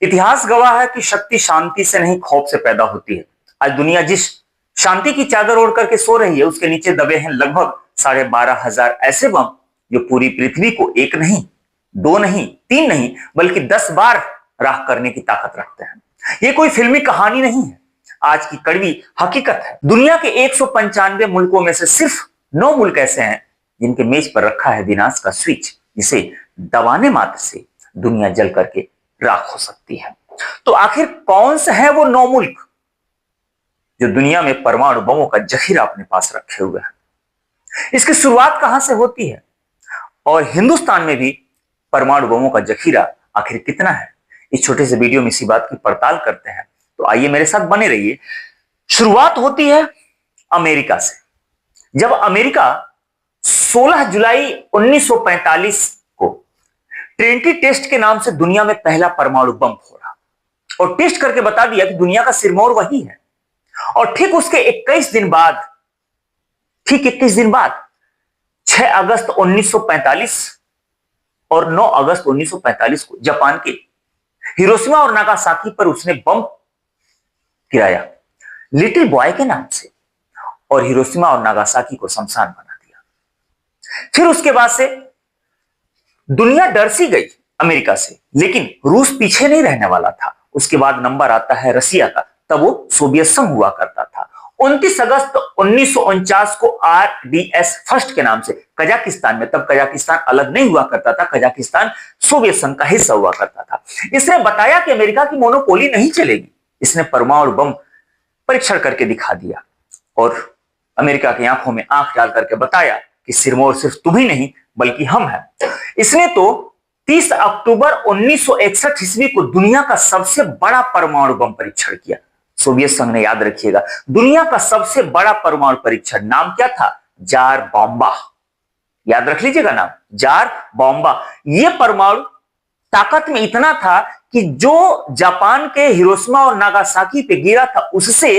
इतिहास गवाह है कि शक्ति शांति से नहीं खौफ से पैदा होती है। आज दुनिया जिस शांति की चादर ओढ़ करके सो रही है उसके नीचे दबे हैं लगभग 12,500 ऐसे बम जो पूरी पृथ्वी को एक नहीं, दो नहीं, तीन नहीं बल्कि 10 बार राख करने की ताकत रखते हैं। ये कोई फिल्मी कहानी नहीं है, आज की कड़वी हकीकत है। दुनिया के 195 मुल्कों में से सिर्फ 9 मुल्क ऐसे हैं जिनके मेज पर रखा है विनाश का स्विच, जिसे दबाने मात्र से दुनिया जल करके राख हो सकती है। तो आखिर कौन से हैं वो 9 मुल्क जो दुनिया में परमाणु बमों का जखीरा अपने पास रखे हुए हैं? इसकी शुरुआत कहां से होती है और हिंदुस्तान में भी परमाणु बमों का जखीरा आखिर कितना है? इस छोटे से वीडियो में इसी बात की पड़ताल करते हैं, तो आइए मेरे साथ बने रहिए। शुरुआत होती है अमेरिका से, जब अमेरिका 16 जुलाई 1945 को ट्रिनिटी टेस्ट के नाम से दुनिया में पहला परमाणु बम फोड़ा और टेस्ट करके बता दिया कि दुनिया का सिरमौर वही है। और ठीक उसके 21 दिन बाद 6 अगस्त 1945 और 9 अगस्त 1945 को जापान के हिरोशिमा और नागासाकी पर उसने बम गिराया लिटिल बॉय के नाम से और हिरोशिमा और नागासाकी को शमशान बना दिया। फिर उसके बाद से दुनिया डर सी गई अमेरिका से, लेकिन रूस पीछे नहीं रहने वाला था। उसके बाद नंबर आता है रसिया का, तब वो सोवियत संघ हुआ करता था। 29 अगस्त 1949 को RDS फर्स्ट के नाम से कजाकिस्तान में, तब कजाकिस्तान अलग नहीं हुआ करता था, कजाकिस्तान सोवियत संघ का हिस्सा हुआ करता था। इसने बताया कि अमेरिका की मोनोपोली नहीं चलेगी। इसने परमाणु बम परीक्षण करके दिखा दिया और अमेरिका की आंखों में आंख डाल करके बताया कि सिरमौर सिर्फ तुम ही नहीं बल्कि हम हैं। इसने तो 30 अक्टूबर 1961 ईस्वी को दुनिया का सबसे बड़ा परमाणु बम परीक्षण किया। सोवियत संघ ने, याद रखिएगा, दुनिया का सबसे बड़ा परमाणु परीक्षण, नाम क्या था? जार बॉम्बा। याद रख लीजिएगा नाम, जार बॉम्बा। यह परमाणु ताकत में इतना था कि जो जापान के हिरोशिमा और नागासाकी पे गिरा था उससे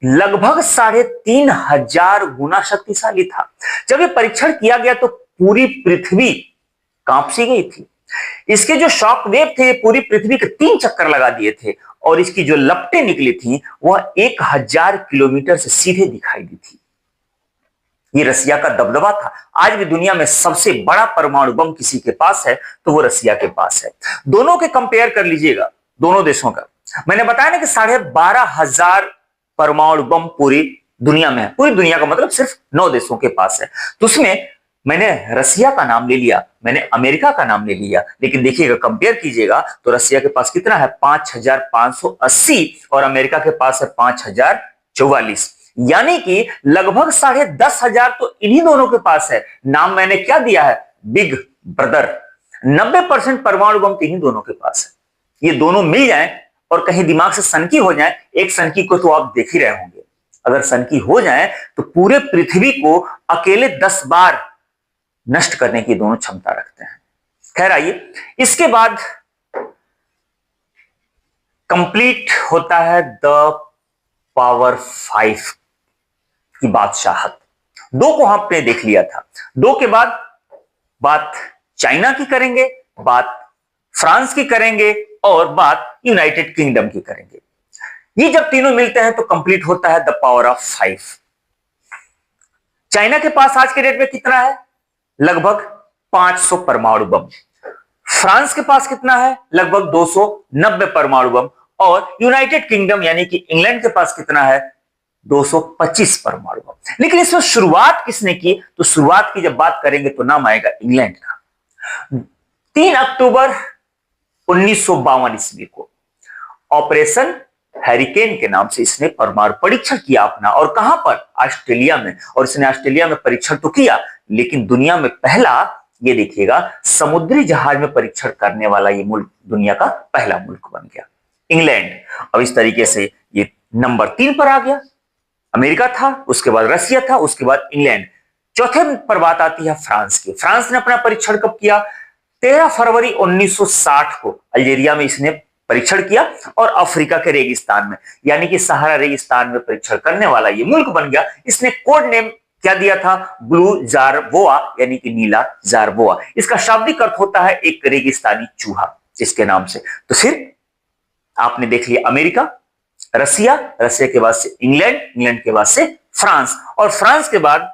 लगभग 3,500 गुना शक्तिशाली था। जब यह परीक्षण किया गया तो पूरी पृथ्वी कांप सी गई थी। इसके जो शॉक वेव थे पूरी पृथ्वी के 3 चक्कर लगा दिए थे और इसकी जो लपटें निकली थी वह 1000 किलोमीटर से सीधे दिखाई दी थी। ये रसिया का दबदबा था। आज भी दुनिया में सबसे बड़ा परमाणु बम किसी के पास है तो वो रसिया के पास है। दोनों के कंपेयर कर लीजिएगा, दोनों देशों का। मैंने बताया ना कि 12,500 परमाणु बम पूरी दुनिया में है। पूरी दुनिया का मतलब सिर्फ 9 देशों के पास है। तो उसमें मैंने रसिया का नाम ले लिया, मैंने अमेरिका का नाम ले लिया, लेकिन देखिएगा कंपेयर कीजिएगा तो रसिया के पास कितना है? 5,580 और अमेरिका के पास है 5,044, यानी कि लगभग 10,500 तो इन्हीं दोनों के पास है। नाम मैंने क्या दिया है? Big brother. 90% परमाणु बम तो इन्हीं दोनों के पास है। ये दोनों मिल जाएं और कहीं दिमाग से सनकी हो जाए, एक सनकी को तो आप देख ही रहे होंगे, अगर सनकी हो जाए तो पूरे पृथ्वी को अकेले 10 बार नष्ट करने की दोनों क्षमता रखते हैं। खैर आइए, इसके बाद कंप्लीट होता है द पावर 5 की बादशाहत। 2 को आपने देख लिया था। 2 के बाद बात चाइना की करेंगे, बात फ्रांस की करेंगे और बात यूनाइटेड किंगडम की करेंगे। ये जब तीनों मिलते हैं तो कंप्लीट होता है द पावर ऑफ 5। चाइना के पास आज के डेट में कितना है? लगभग 500 परमाणु बम। फ्रांस के पास कितना है? लगभग 290 परमाणु बम। और यूनाइटेड किंगडम यानी कि इंग्लैंड के पास कितना है? 225 परमाणु बम। लेकिन इसमें शुरुआत किसने की? तो शुरुआत की जब बात करेंगे तो नाम आएगा इंग्लैंड का। 3 अक्टूबर 1952 ईस्वी को ऑपरेशन हैरिकेन के नाम से इसने परमाणु परीक्षण किया अपना। और कहां पर? ऑस्ट्रेलिया में। और इसने ऑस्ट्रेलिया में परीक्षण तो किया, लेकिन दुनिया में पहला, ये देखिएगा, समुद्री जहाज में परीक्षण करने वाला ये मुल्क दुनिया का पहला मुल्क बन गया, इंग्लैंड। अब इस तरीके से ये नंबर 3 पर आ गया। अमेरिका था, उसके बाद रसिया था, उसके बाद इंग्लैंड। चौथे पर बात आती है फ्रांस की। फ्रांस ने अपना परीक्षण कब किया? 13 फरवरी 1960 को अल्जीरिया में इसने परीक्षण किया और अफ्रीका के रेगिस्तान में, यानी कि सहारा रेगिस्तान में परीक्षण करने वाला ये मुल्क बन गया। इसने कोड नेम क्या दिया था? ब्लू जारबोआ, यानी कि नीला जारबोआ। इसका शाब्दिक अर्थ होता है एक रेगिस्तानी चूहा, इसके नाम से। तो फिर आपने देख लिया अमेरिका, रसिया, रसिया के बाद से इंग्लैंड, इंग्लैंड के बाद से फ्रांस, और फ्रांस के बाद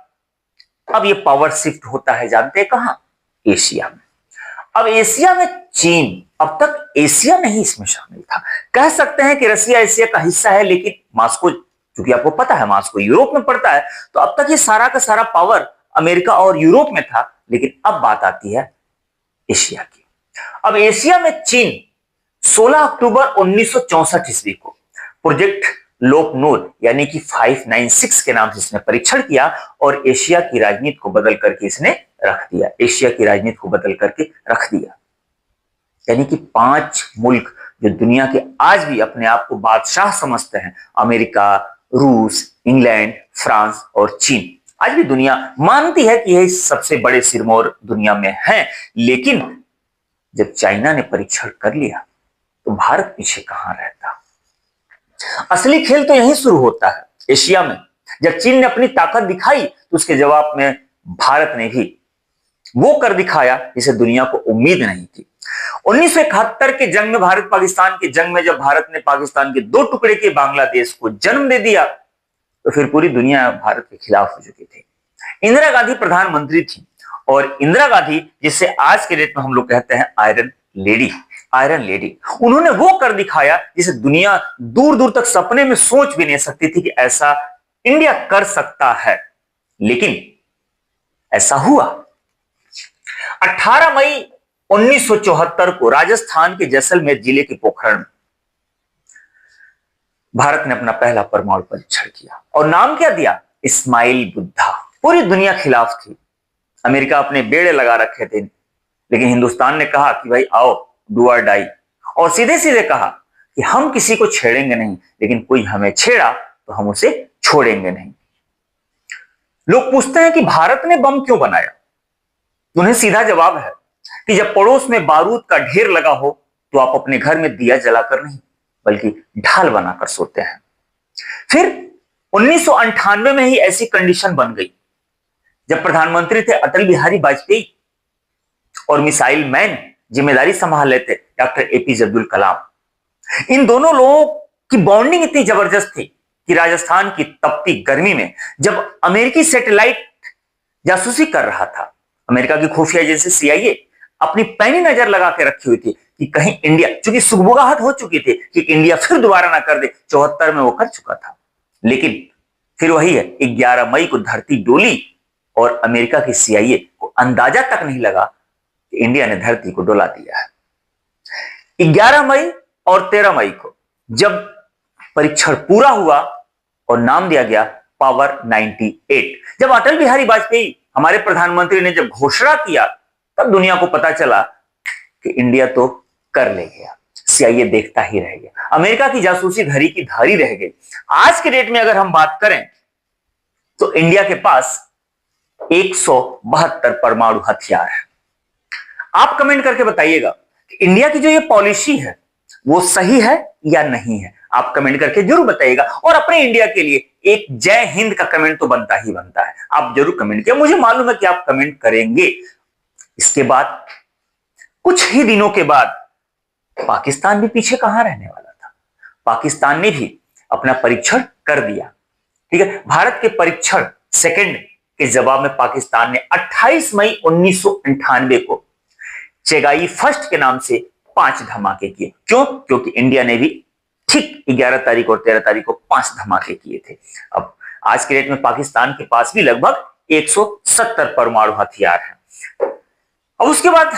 अब ये पावर शिफ्ट होता है, जानते हैं कहां? एशिया में। अब एशिया में चीन, अब तक एशिया नहीं इसमें शामिल था। कह सकते हैं कि रसिया एशिया का हिस्सा है, लेकिन मास्को, क्योंकि आपको पता है मास्को यूरोप में पड़ता है, तो अब तक ये सारा का सारा पावर अमेरिका और यूरोप में था। लेकिन अब बात आती है एशिया की। अब एशिया में चीन 16 अक्टूबर 1964 ईस्वी को प्रोजेक्ट लोकनूर यानी कि 596 के नाम से इसने परीक्षण किया और एशिया की राजनीति को बदल करके इसने रख दिया। एशिया की राजनीति को बदल करके रख दिया, यानी कि 5 मुल्क जो दुनिया के आज भी अपने आप को बादशाह समझते हैं, अमेरिका, रूस, इंग्लैंड, फ्रांस और चीन, आज भी दुनिया मानती है कि ये सबसे बड़े सिरमौर दुनिया में हैं। लेकिन जब चाइना ने परीक्षण कर लिया तो भारत पीछे कहां रहता? असली खेल तो यहीं शुरू होता है, एशिया में। जब चीन ने अपनी ताकत दिखाई तो उसके जवाब में भारत ने भी वो कर दिखाया जिसे दुनिया को उम्मीद नहीं थी। 1971 के जंग में, भारत पाकिस्तान के जंग में, जब भारत ने पाकिस्तान के 2 टुकड़े के बांग्लादेश को जन्म दे दिया तो फिर पूरी दुनिया भारत के खिलाफ हो चुकी थी। इंदिरा गांधी प्रधानमंत्री थी और इंदिरा गांधी, जिसे आज के डेट में हम लोग कहते हैं आयरन लेडी, आयरन लेडी, उन्होंने वो कर दिखाया जिसे दुनिया दूर दूर तक सपने में सोच भी नहीं सकती थी कि ऐसा इंडिया कर सकता है। लेकिन ऐसा हुआ। 18 मई 1974 को राजस्थान के जैसलमेर जिले के पोखरण में भारत ने अपना पहला परमाणु परीक्षण किया और नाम क्या दिया? इस्माइल बुद्धा। पूरी दुनिया खिलाफ थी, अमेरिका अपने बेड़े लगा रखे थे, लेकिन हिंदुस्तान ने कहा कि भाई आओ, डू और डाई, और सीधे सीधे कहा कि हम किसी को छेड़ेंगे नहीं, लेकिन कोई हमें छेड़ा तो हम उसे छोड़ेंगे नहीं। लोग पूछते हैं कि भारत ने बम क्यों बनाया? उन्हें सीधा जवाब है कि जब पड़ोस में बारूद का ढेर लगा हो तो आप अपने घर में दिया जलाकर नहीं बल्कि ढाल बनाकर सोते हैं। फिर 1998 में ही ऐसी कंडीशन बन गई जब प्रधानमंत्री थे अटल बिहारी वाजपेयी और मिसाइल मैन जिम्मेदारी संभाल लेते डॉक्टर एपीजे अब्दुल कलाम। इन दोनों लोगों की बॉन्डिंग इतनी जबरदस्त थी कि राजस्थान की तपती गर्मी में जब अमेरिकी सैटेलाइट जासूसी कर रहा था, अमेरिका की खुफिया एजेंसी सीआईए अपनी पैनी नजर लगा के रखी हुई थी कि कहीं इंडिया, चूंकि सुगबुगाहट हो चुकी थी कि इंडिया फिर दोबारा ना कर दे, 74 में वो कर चुका था। लेकिन फिर वही है, 11 मई को धरती डोली और अमेरिका की सीआईए को अंदाजा तक नहीं लगा कि इंडिया ने धरती को डोला दिया है। 11 मई और 13 मई को जब परीक्षण पूरा हुआ और नाम दिया गया पावर 98, जब अटल बिहारी वाजपेयी हमारे प्रधानमंत्री ने जब घोषणा किया तब दुनिया को पता चला कि इंडिया तो कर ले गया, सीआईए देखता ही रह गया, अमेरिका की जासूसी धरी की धारी रह गई। आज के डेट में अगर हम बात करें तो इंडिया के पास 172 परमाणु हथियार है। आप कमेंट करके बताइएगा कि इंडिया की जो ये पॉलिसी है वो सही है या नहीं है। आप कमेंट करके जरूर बताइएगा और अपने इंडिया के लिए एक जय हिंद का कमेंट तो बनता ही बनता है। आप जरूर कमेंट किया, मुझे मालूम है कि आप कमेंट करेंगे। इसके बाद कुछ ही दिनों के बाद पाकिस्तान भी पीछे कहां रहने वाला था, पाकिस्तान ने भी अपना परीक्षण कर दिया। ठीक है, भारत के परीक्षण सेकंड के जवाब में पाकिस्तान ने 28 मई 1998 को चेगाई फर्स्ट के नाम से 5 धमाके किए। क्यों? क्योंकि इंडिया ने भी ठीक 11 तारीख और 13 तारीख को 5 धमाके किए थे। अब आज के डेट में पाकिस्तान के पास भी लगभग 170 परमाणु हथियार है। अब उसके बाद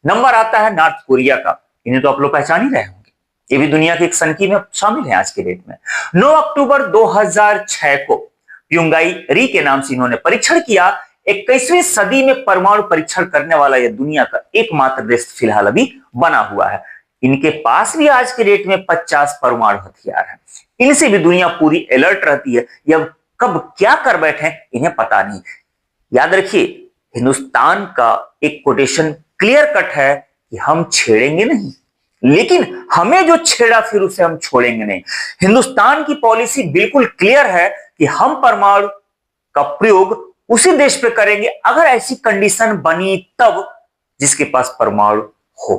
नंबर आता है नॉर्थ कोरिया का। इन्हें तो आप लोग पहचान ही रहे होंगे, ये भी दुनिया की एक सनकी में शामिल है आज के डेट में। 9 अक्टूबर 2006 को प्योंगयांग री के नाम से इन्होंने परीक्षण किया। 21वीं सदी में परमाणु परीक्षण करने वाला यह दुनिया का एकमात्र देश फिलहाल अभी बना हुआ है। इनके पास भी आज के डेट में 50 परमाणु हथियार है। इनसे भी दुनिया पूरी अलर्ट रहती है, या कब क्या कर बैठे इन्हें पता नहीं। याद रखिए, हिंदुस्तान का एक कोटेशन क्लियर कट है कि हम छेड़ेंगे नहीं, लेकिन हमें जो छेड़ा फिर उसे हम छोड़ेंगे नहीं। हिंदुस्तान की पॉलिसी बिल्कुल क्लियर है कि हम परमाणु का प्रयोग उसी देश पे करेंगे अगर ऐसी कंडीशन बनी तब जिसके पास परमाणु हो।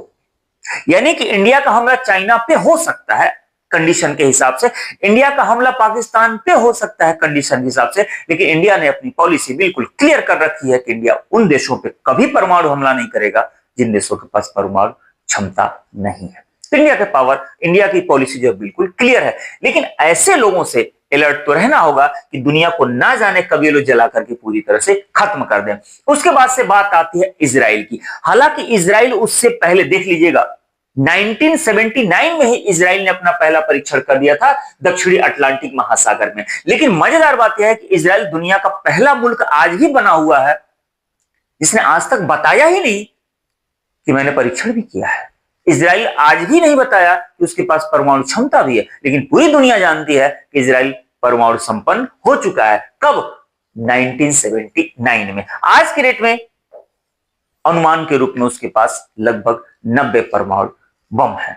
यानी कि इंडिया का हमला चाइना पे हो सकता है कंडीशन के हिसाब से, इंडिया का हमला पाकिस्तान पे हो सकता है कंडीशन के हिसाब से, लेकिन इंडिया ने अपनी पॉलिसी बिल्कुल क्लियर कर रखी है कि इंडिया उन देशों पे कभी परमाणु हमला नहीं करेगा जिन देशों के पास परमाणु क्षमता नहीं है। तो इंडिया की पॉलिसी जो है बिल्कुल क्लियर है। लेकिन ऐसे लोगों से अलर्ट तो रहना होगा कि दुनिया को ना जाने कब ये लोग जला करके पूरी तरह से खत्म कर दें। उसके बाद से बात आती है इजराइल की। हालांकि इजराइल उससे पहले, देख लीजिएगा, 1979 में ही इजराइल ने अपना पहला परीक्षण कर दिया था दक्षिणी अटलांटिक महासागर में। लेकिन मजेदार बात यह है कि इजराइल दुनिया का पहला मुल्क आज भी बना हुआ है जिसने आज तक बताया ही नहीं कि मैंने परीक्षण भी किया है। इजराइल आज भी नहीं बताया कि उसके पास परमाणु क्षमता भी है, लेकिन पूरी दुनिया जानती है कि इजराइल परमाणु संपन्न हो चुका है। कब? 1979 में। आज के डेट में अनुमान के रूप में उसके पास लगभग 90 परमाणु बम है।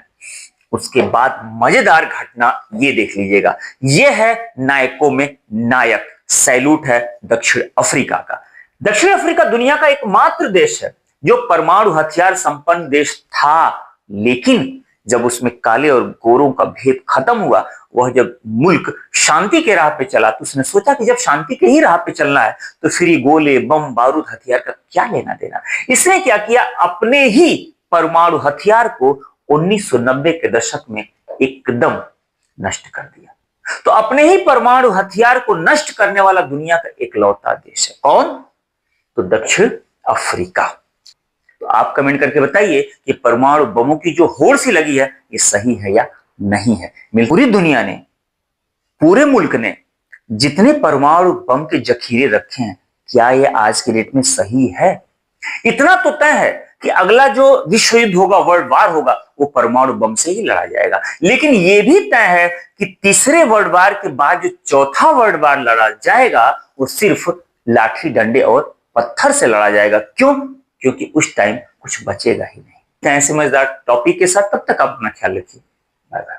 उसके बाद मजेदार घटना ये देख लीजिएगा, ये है नायको में नायक, सैल्यूट है दक्षिण अफ्रीका का। दक्षिण अफ्रीका दुनिया का एकमात्र देश है जो परमाणु हथियार संपन्न देश था, लेकिन जब उसमें काले और गोरों का भेद खत्म हुआ, वह जब मुल्क शांति के राह पे चला, तो उसने सोचा कि जब शांति के ही राह पे चलना है तो फिर ये गोले, बम, बारूद, हथियार का क्या लेना देना। इसने क्या किया, अपने ही परमाणु हथियार को 1990 के दशक में एकदम नष्ट कर दिया। तो अपने ही परमाणु हथियार को नष्ट करने वाला दुनिया का इकलौता देश है कौन? तो दक्षिण अफ्रीका। तो आप कमेंट करके बताइए कि परमाणु बमों की जो होड़ सी लगी है ये सही है या नहीं है। पूरी दुनिया ने, पूरे मुल्क ने जितने परमाणु बम के जखीरे रखे हैं, क्या ये आज के डेट में सही है? इतना तो तय है कि अगला जो विश्व युद्ध होगा, वर्ल्ड वार होगा, वो परमाणु बम से ही लड़ा जाएगा। लेकिन यह भी तय है कि तीसरे वर्ल्ड वार के बाद जो चौथा वर्ल्ड वार लड़ा जाएगा वो सिर्फ लाठी, डंडे और पत्थर से लड़ा जाएगा। क्यों? क्योंकि उस टाइम कुछ बचेगा ही नहीं। ऐसे मजेदार टॉपिक के साथ तब तक आप अपना ख्याल रखिए। Bye bye.